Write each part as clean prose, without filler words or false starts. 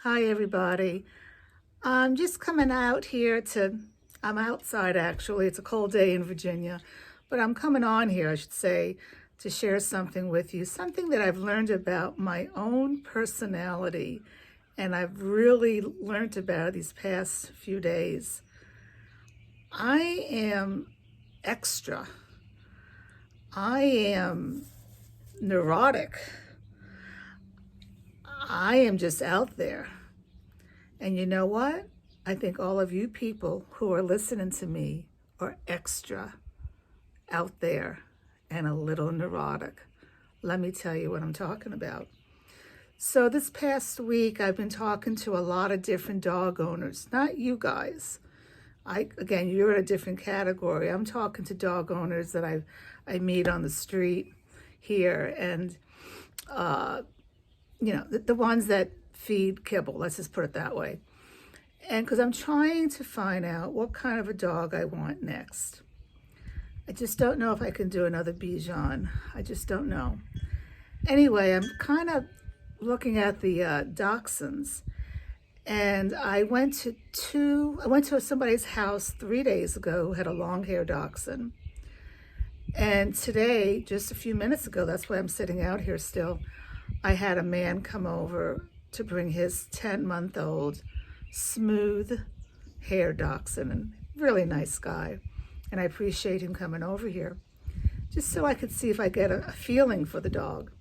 Hi, everybody. I'm just coming out here I'm outside actually. It's a cold day in Virginia, but I'm coming on here, I should say, to share something with you, something that I've learned about my own personality, and I've really learned about these past few days. I am extra. I am neurotic. I am just out there. And you know what? I think all of you people who are listening to me are extra out there and a little neurotic. Let me tell you what I'm talking about. So this past week, I've been talking to a lot of different dog owners, not you guys. Again, you're in a different category. I'm talking to dog owners that I meet on the street here, and the ones that feed kibble. Let's just put it that way. And because I'm trying to find out what kind of a dog I want next. I just don't know if I can do another Bichon. I just don't know. Anyway, I'm kind of looking at the dachshunds, and I went to somebody's house 3 days ago who had a long-haired dachshund. And today, just a few minutes ago, that's why I'm sitting out here still, I had a man come over to bring his 10-month-old smooth hair dachshund, and really nice guy. And I appreciate him coming over here just so I could see if I get a feeling for the dog.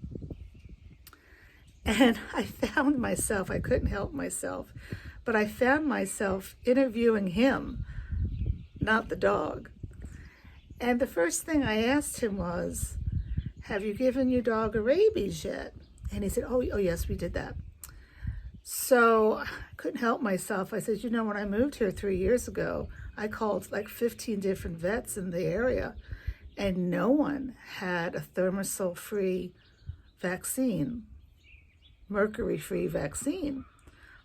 And I found myself, I couldn't help myself, but I found myself interviewing him, not the dog. And the first thing I asked him was, have you given your dog a rabies yet? And he said, oh yes, we did that. So I couldn't help myself. I said, when I moved here 3 years ago, I called like 15 different vets in the area, and no one had a Thimerosal-free vaccine, Mercury-free vaccine.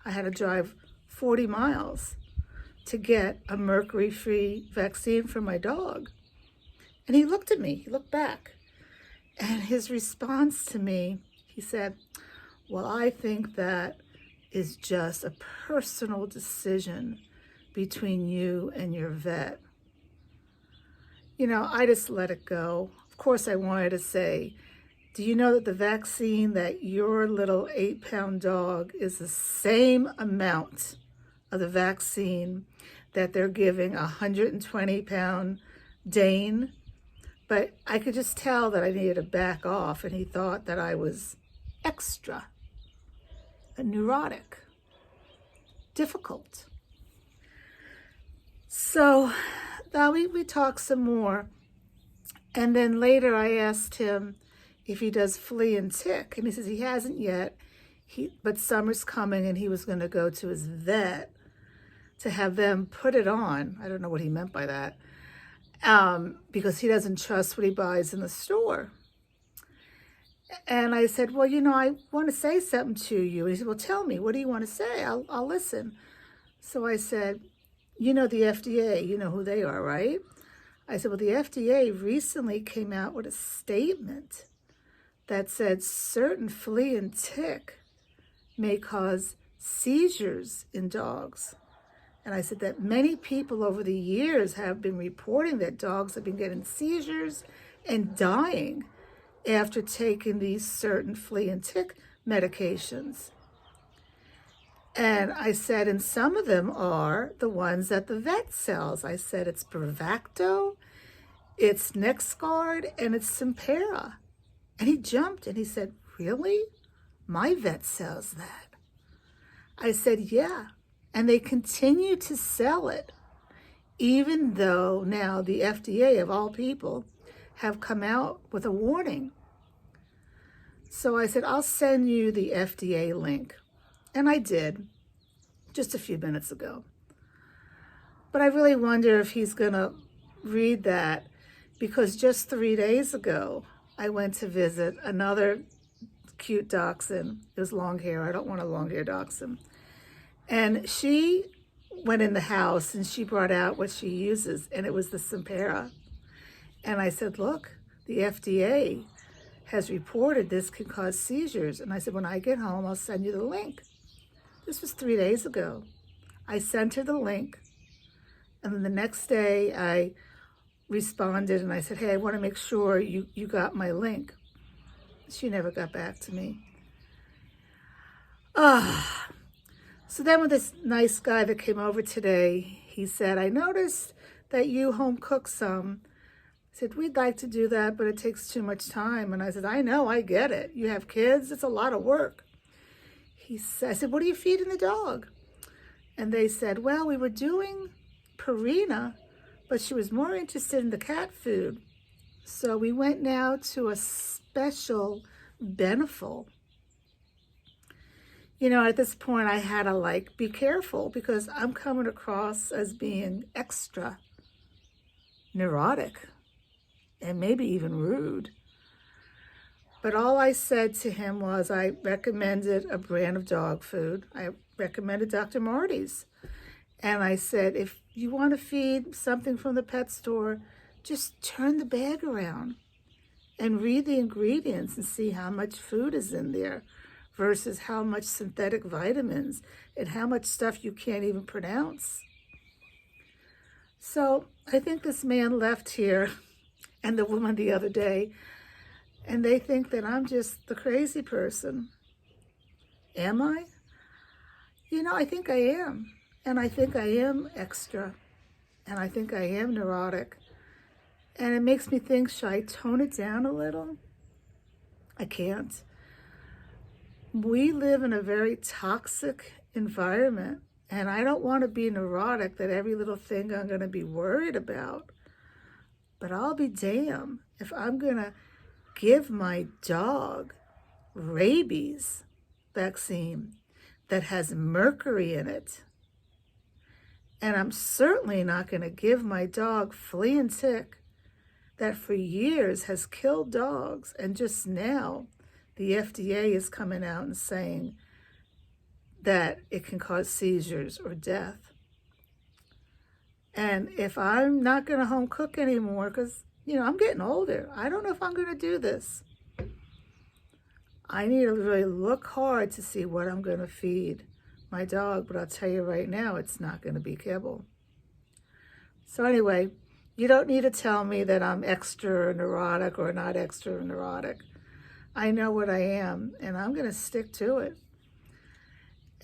I had to drive 40 miles to get a Mercury-free vaccine for my dog. And he looked at me, he looked back, and his response to me, he said, well, I think that is just a personal decision between you and your vet. I just let it go. Of course, I wanted to say, do you know that the vaccine that your little 8-pound dog is the same amount of the vaccine that they're giving a 120-pound Dane? But I could just tell that I needed to back off, and he thought that I was extra, neurotic, difficult. So we talked some more, and then later I asked him if he does flea and tick, and he says he hasn't yet. But summer's coming, and he was going to go to his vet to have them put it on. I don't know what he meant by that, because he doesn't trust what he buys in the store. And I said, well, I want to say something to you. And he said, well, tell me, what do you want to say? I'll listen. So I said, the FDA, you know who they are, right? I said, well, the FDA recently came out with a statement that said certain flea and tick may cause seizures in dogs. And I said that many people over the years have been reporting that dogs have been getting seizures and dying after taking these certain flea and tick medications. And I said, and some of them are the ones that the vet sells. I said, it's Bravecto, it's NexGard, and it's Simpera. And he jumped and he said, really? My vet sells that. I said, yeah. And they continue to sell it, even though now the FDA, of all people, have come out with a warning. So I said, I'll send you the FDA link. And I did, just a few minutes ago. But I really wonder if he's going to read that, because just 3 days ago, I went to visit another cute dachshund. It was long hair. I don't want a long hair dachshund. And she went in the house and she brought out what she uses, and it was the Simpera. And I said, look, the FDA has reported this can cause seizures. And I said, when I get home, I'll send you the link. This was 3 days ago. I sent her the link, and then the next day I responded and I said, hey, I want to make sure you got my link. She never got back to me. So then with this nice guy that came over today, he said, I noticed that you home cook some. I said, we'd like to do that, but it takes too much time. And I said, I know, I get it. You have kids, it's a lot of work. I said, what are you feeding the dog? And they said, well, we were doing Purina, but she was more interested in the cat food. So we went now to a special Beneful. You know, at this point I had to be careful because I'm coming across as being extra neurotic and maybe even rude. But all I said to him was I recommended a brand of dog food. I recommended Dr. Marty's. And I said, if you want to feed something from the pet store, just turn the bag around and read the ingredients and see how much food is in there versus how much synthetic vitamins and how much stuff you can't even pronounce. So I think this man left here and the woman the other day, and they think that I'm just the crazy person. Am I? You know, I think I am. And I think I am extra. And I think I am neurotic. And it makes me think, should I tone it down a little? I can't. We live in a very toxic environment. And I don't want to be neurotic that every little thing I'm going to be worried about. But I'll be damned if I'm going to give my dog rabies vaccine that has mercury in it. And I'm certainly not going to give my dog flea and tick that for years has killed dogs. And just now, the FDA is coming out and saying that it can cause seizures or death. And if I'm not going to home cook anymore, because, you know, I'm getting older, I don't know if I'm going to do this. I need to really look hard to see what I'm going to feed my dog, but I'll tell you right now, it's not going to be kibble. So anyway, you don't need to tell me that I'm extra neurotic or not extra neurotic. I know what I am, and I'm going to stick to it.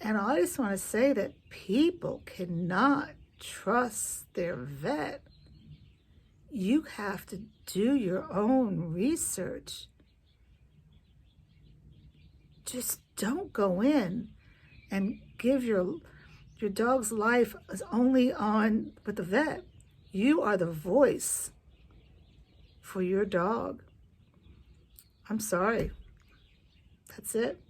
And I just want to say that people cannot trust their vet. You have to do your own research. Just don't go in and give your dog's life is only on with the vet. You are the voice for your dog. I'm sorry. That's it.